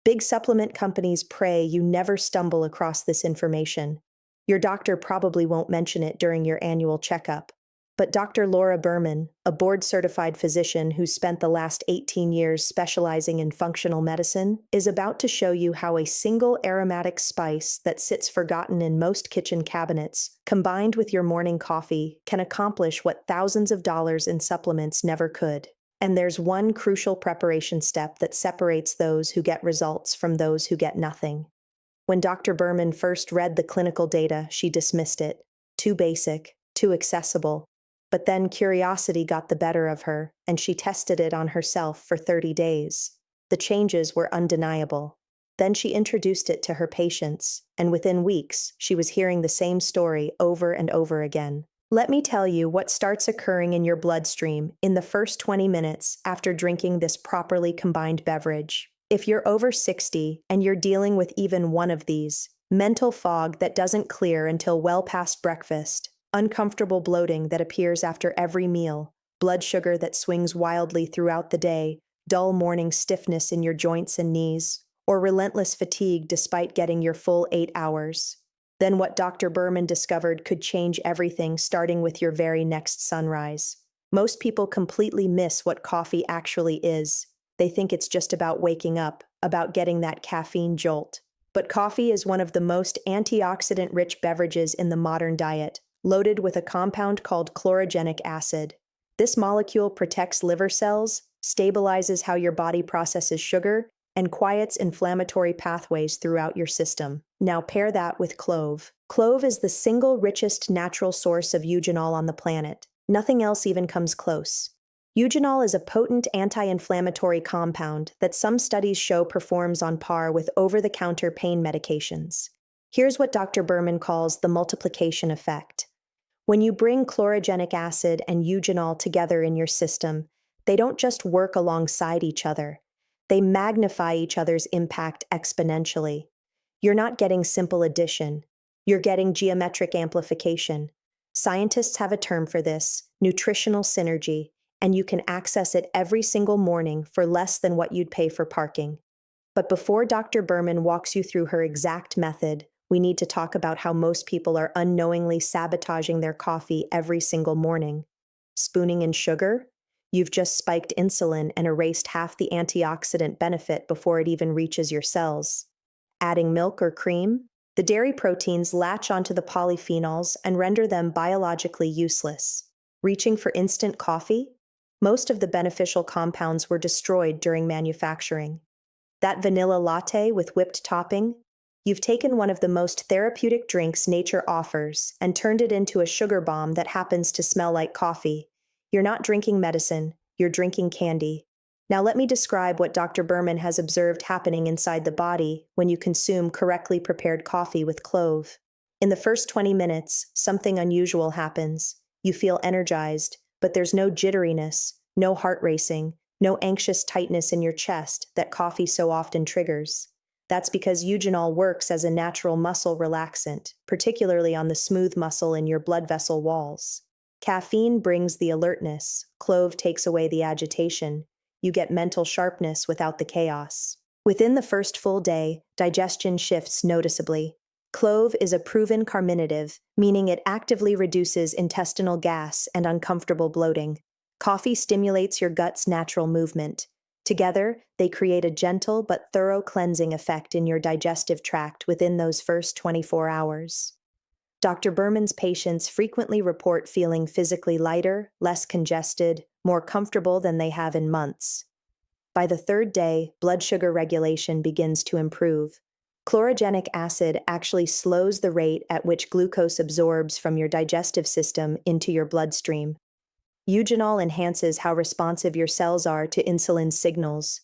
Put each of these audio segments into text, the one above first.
Big supplement companies pray you never stumble across this information. Your doctor probably won't mention it during your annual checkup. But Dr. Laura Berman, a board-certified physician who spent the last 18 years specializing in functional medicine, is about to show you how a single aromatic spice that sits forgotten in most kitchen cabinets, combined with your morning coffee, can accomplish what thousands of dollars in supplements never could. And there's one crucial preparation step that separates those who get results from those who get nothing. When Dr. Berman first read the clinical data, she dismissed it. Too basic, too accessible. But then curiosity got the better of her, and she tested it on herself for 30 days. The changes were undeniable. Then she introduced it to her patients, and within weeks, she was hearing the same story over and over again. Let me tell you what starts occurring in your bloodstream in the first 20 minutes after drinking this properly combined beverage. If you're over 60 and you're dealing with even one of these, mental fog that doesn't clear until well past breakfast, uncomfortable bloating that appears after every meal, blood sugar that swings wildly throughout the day, dull morning stiffness in your joints and knees, or relentless fatigue despite getting your full 8 hours, then what Dr. Berman discovered could change everything, starting with your very next sunrise. Most people completely miss what coffee actually is. They think it's just about waking up, about getting that caffeine jolt. But coffee is one of the most antioxidant-rich beverages in the modern diet, loaded with a compound called chlorogenic acid. This molecule protects liver cells, stabilizes how your body processes sugar, and quiets inflammatory pathways throughout your system. Now pair that with clove. Clove is the single richest natural source of eugenol on the planet. Nothing else even comes close. Eugenol is a potent anti-inflammatory compound that some studies show performs on par with over-the-counter pain medications. Here's what Dr. Berman calls the multiplication effect. When you bring chlorogenic acid and eugenol together in your system, they don't just work alongside each other. They magnify each other's impact exponentially. You're not getting simple addition. You're getting geometric amplification. Scientists have a term for this, nutritional synergy, and you can access it every single morning for less than what you'd pay for parking. But before Dr. Berman walks you through her exact method, we need to talk about how most people are unknowingly sabotaging their coffee every single morning. Spooning in sugar? You've just spiked insulin and erased half the antioxidant benefit before it even reaches your cells. Adding milk or cream? The dairy proteins latch onto the polyphenols and render them biologically useless. Reaching for instant coffee? Most of the beneficial compounds were destroyed during manufacturing. That vanilla latte with whipped topping? You've taken one of the most therapeutic drinks nature offers and turned it into a sugar bomb that happens to smell like coffee. You're not drinking medicine, you're drinking candy. Now let me describe what Dr. Berman has observed happening inside the body when you consume correctly prepared coffee with clove. In the first 20 minutes, something unusual happens. You feel energized, but there's no jitteriness, no heart racing, no anxious tightness in your chest that coffee so often triggers. That's because eugenol works as a natural muscle relaxant, particularly on the smooth muscle in your blood vessel walls. Caffeine brings the alertness, clove takes away the agitation. You get mental sharpness without the chaos. Within the first full day, digestion shifts noticeably. Clove is a proven carminative, meaning it actively reduces intestinal gas and uncomfortable bloating. Coffee stimulates your gut's natural movement. Together, they create a gentle but thorough cleansing effect in your digestive tract within those first 24 hours. Dr. Berman's patients frequently report feeling physically lighter, less congested, more comfortable than they have in months. By the third day, blood sugar regulation begins to improve. Chlorogenic acid actually slows the rate at which glucose absorbs from your digestive system into your bloodstream. Eugenol enhances how responsive your cells are to insulin signals.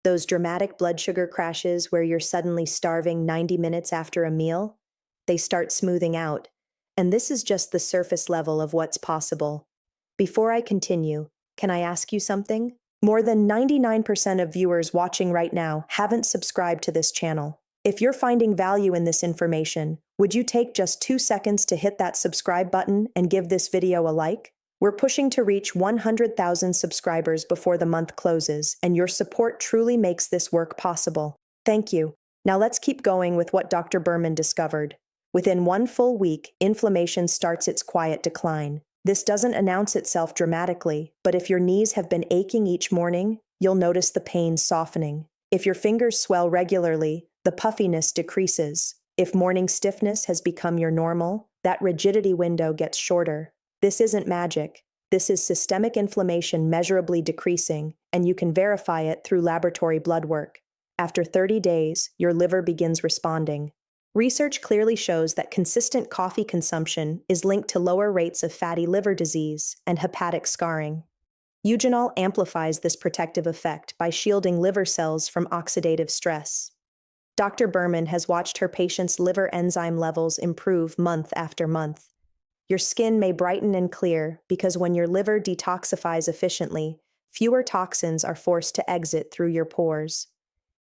Those dramatic blood sugar crashes where you're suddenly starving 90 minutes after a meal, they start smoothing out. And this is just the surface level of what's possible. Before I continue, can I ask you something? More than 99% of viewers watching right now haven't subscribed to this channel. If you're finding value in this information, would you take just 2 seconds to hit that subscribe button and give this video a like? We're pushing to reach 100,000 subscribers before the month closes, and your support truly makes this work possible. Thank you. Now let's keep going with what Dr. Berman discovered. Within 1 full week, inflammation starts its quiet decline. This doesn't announce itself dramatically, but if your knees have been aching each morning, you'll notice the pain softening. If your fingers swell regularly, the puffiness decreases. If morning stiffness has become your normal, that rigidity window gets shorter. This isn't magic. This is systemic inflammation measurably decreasing, and you can verify it through laboratory blood work. After 30 days, your liver begins responding. Research clearly shows that consistent coffee consumption is linked to lower rates of fatty liver disease and hepatic scarring. Eugenol amplifies this protective effect by shielding liver cells from oxidative stress. Dr. Berman has watched her patients' liver enzyme levels improve month after month. Your skin may brighten and clear because when your liver detoxifies efficiently, fewer toxins are forced to exit through your pores.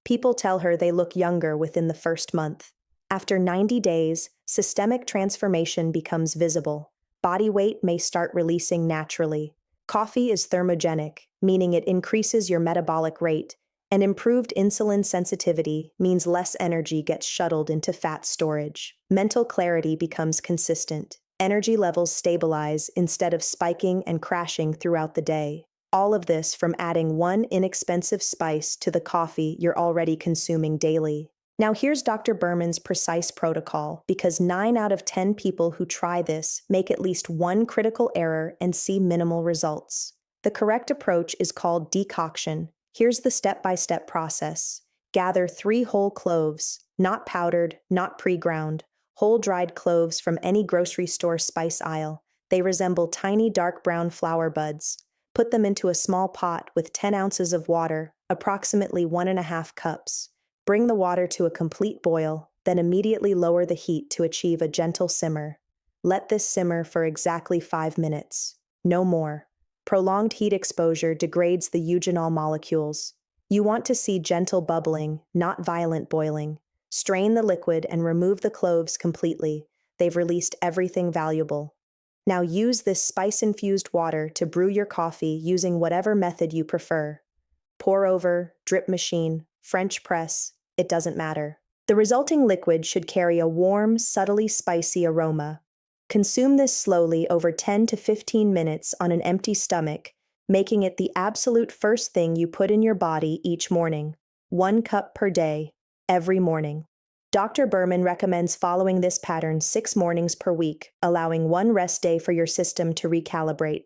People tell her they look younger within the first month. After 90 days, systemic transformation becomes visible. Body weight may start releasing naturally. Coffee is thermogenic, meaning it increases your metabolic rate, and improved insulin sensitivity means less energy gets shuttled into fat storage. Mental clarity becomes consistent. Energy levels stabilize instead of spiking and crashing throughout the day. All of this from adding one inexpensive spice to the coffee you're already consuming daily. Now here's Dr. Berman's precise protocol, because 9 out of 10 people who try this make at least one critical error and see minimal results. The correct approach is called decoction. Here's the step-by-step process. Gather 3 whole cloves, not powdered, not pre-ground, whole dried cloves from any grocery store spice aisle. They resemble tiny dark brown flower buds. Put them into a small pot with 10 ounces of water, approximately 1.5 cups. Bring the water to a complete boil, then immediately lower the heat to achieve a gentle simmer. Let this simmer for exactly 5 minutes. No more. Prolonged heat exposure degrades the eugenol molecules. You want to see gentle bubbling, not violent boiling. Strain the liquid and remove the cloves completely. They've released everything valuable. Now use this spice-infused water to brew your coffee using whatever method you prefer. Pour over, drip machine, French press, it doesn't matter. The resulting liquid should carry a warm, subtly spicy aroma. Consume this slowly over 10 to 15 minutes on an empty stomach, making it the absolute first thing you put in your body each morning. 1 cup per day, every morning. Dr. Berman recommends following this pattern 6 mornings per week, allowing 1 rest day for your system to recalibrate.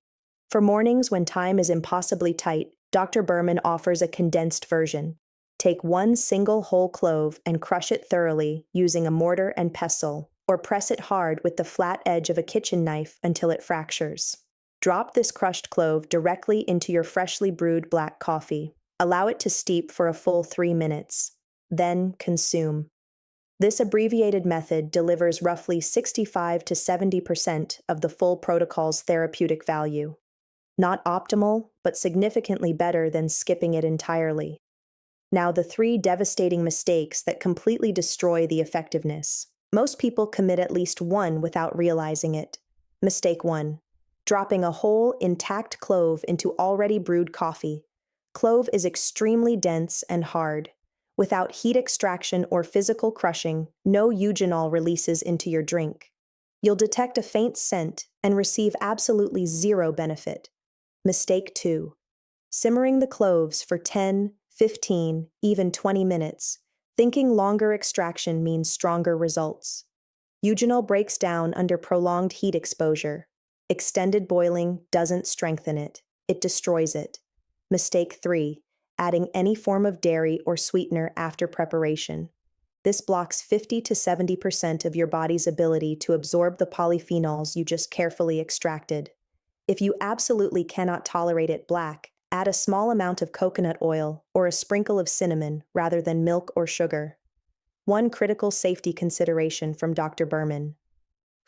For mornings when time is impossibly tight, Dr. Berman offers a condensed version. Take 1 single whole clove and crush it thoroughly using a mortar and pestle, or press it hard with the flat edge of a kitchen knife until it fractures. Drop this crushed clove directly into your freshly brewed black coffee. Allow it to steep for a full 3 minutes. Then consume. This abbreviated method delivers roughly 65 to 70% of the full protocol's therapeutic value. Not optimal, but significantly better than skipping it entirely. Now, the 3 devastating mistakes that completely destroy the effectiveness. Most people commit at least one without realizing it. Mistake 1. Dropping a whole, intact clove into already brewed coffee. Clove is extremely dense and hard. Without heat extraction or physical crushing, no eugenol releases into your drink. You'll detect a faint scent and receive absolutely zero benefit. Mistake 2. Simmering the cloves for 10, 15, even 20 minutes, thinking longer extraction means stronger results. Eugenol breaks down under prolonged heat exposure. Extended boiling doesn't strengthen it, it destroys it. Mistake 3. Adding any form of dairy or sweetener after preparation. This blocks 50 to 70% of your body's ability to absorb the polyphenols you just carefully extracted. If you absolutely cannot tolerate it black, add a small amount of coconut oil or a sprinkle of cinnamon rather than milk or sugar. One critical safety consideration from Dr. Berman.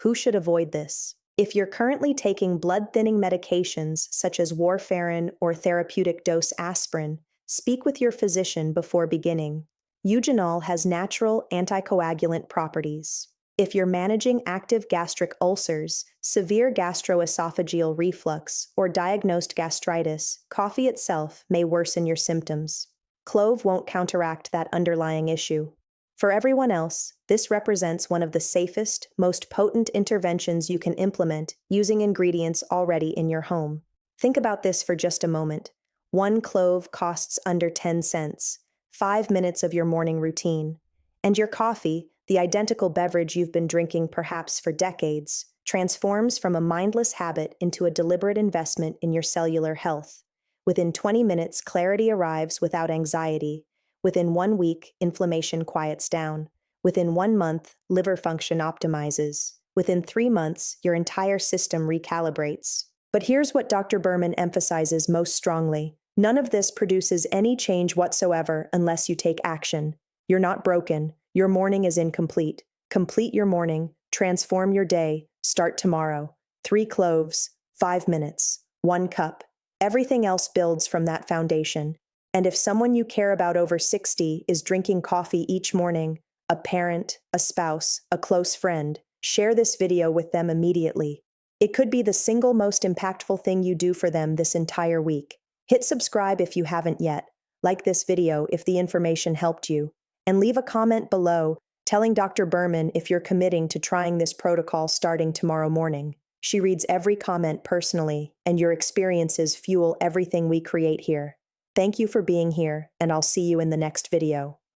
Who should avoid this? If you're currently taking blood-thinning medications such as warfarin or therapeutic dose aspirin, speak with your physician before beginning. Eugenol has natural anticoagulant properties. If you're managing active gastric ulcers, severe gastroesophageal reflux, or diagnosed gastritis, coffee itself may worsen your symptoms. Clove won't counteract that underlying issue. For everyone else, this represents one of the safest, most potent interventions you can implement using ingredients already in your home. Think about this for just a moment. One clove costs under 10 cents, 5 minutes of your morning routine. And your coffee, the identical beverage you've been drinking perhaps for decades, transforms from a mindless habit into a deliberate investment in your cellular health. Within 20 minutes, clarity arrives without anxiety. Within 1 week, inflammation quiets down. Within 1 month, liver function optimizes. Within 3 months, your entire system recalibrates. But here's what Dr. Berman emphasizes most strongly. None of this produces any change whatsoever unless you take action. You're not broken. Your morning is incomplete. Complete your morning. Transform your day. Start tomorrow. 3 cloves, 5 minutes, 1 cup. Everything else builds from that foundation. And if someone you care about over 60 is drinking coffee each morning, a parent, a spouse, a close friend, share this video with them immediately. It could be the single most impactful thing you do for them this entire week. Hit subscribe if you haven't yet, like this video if the information helped you, and leave a comment below telling Dr. Berman if you're committing to trying this protocol starting tomorrow morning. She reads every comment personally, and your experiences fuel everything we create here. Thank you for being here, and I'll see you in the next video.